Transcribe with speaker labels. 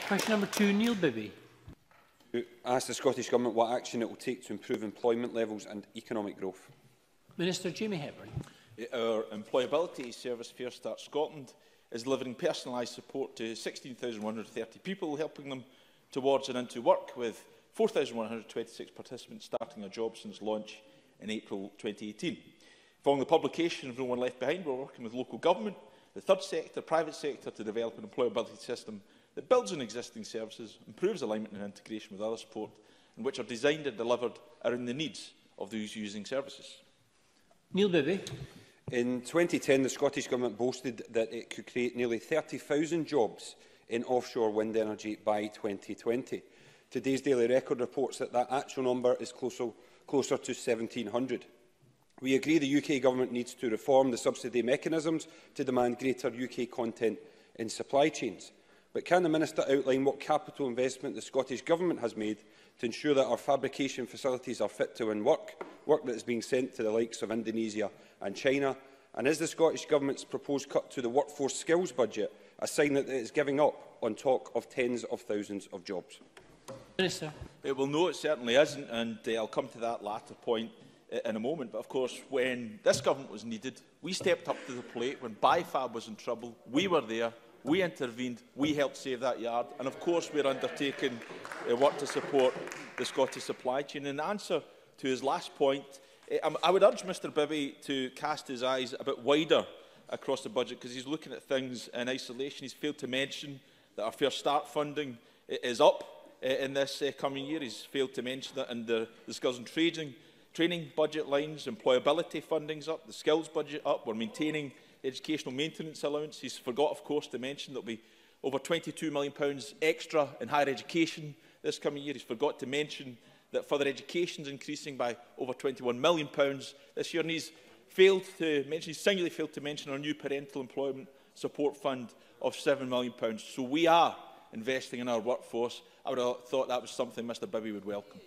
Speaker 1: Question number 2, Neil Bibby.
Speaker 2: To ask the Scottish Government what action it will take to improve employment levels and economic growth.
Speaker 1: Minister Jamie Hepburn.
Speaker 3: Our employability service, Fair Start Scotland, is delivering personalised support to 16,130 people, helping them towards and into work, with 4,126 participants starting a job since launch in April 2018. Following the publication of No One Left Behind, we are working with local government, the third sector, private sector to develop an employability system that builds on existing services, improves alignment and integration with other support, and which are designed and delivered around the needs of those using services.
Speaker 1: Neil Bibby.
Speaker 2: In 2010, the Scottish Government boasted that it could create nearly 30,000 jobs in offshore wind energy by 2020. Today's Daily Record reports that that actual number is closer to 1,700. We agree the UK Government needs to reform the subsidy mechanisms to demand greater UK content in supply chains. But can the Minister outline what capital investment the Scottish Government has made to ensure that our fabrication facilities are fit to win work that is being sent to the likes of Indonesia and China? And is the Scottish Government's proposed cut to the workforce skills budget a sign that it is giving up on talk of tens of thousands of jobs?
Speaker 1: Minister.
Speaker 3: Well, no, it certainly isn't, and I'll come to that latter point in a moment. But of course, when this government was needed, we stepped up to the plate. When BIFAB was in trouble, we were there. We intervened, we helped save that yard, and of course we are undertaking work to support the Scottish supply chain. In answer to his last point, I would urge Mr Bibby to cast his eyes a bit wider across the budget, because he's looking at things in isolation. He's failed to mention that our Fair Start funding is up in this coming year. He's failed to mention that in the skills and training budget lines. Employability funding's up, the skills budget up. We're maintaining educational maintenance allowance. He's forgot, of course, to mention there will be over £22 million extra in higher education this coming year. He's forgot to mention that further education is increasing by over £21 million this year. And he's singularly failed to mention our new parental employment support fund of £7 million. So we are investing in our workforce. I would have thought that was something Mr Bibby would welcome.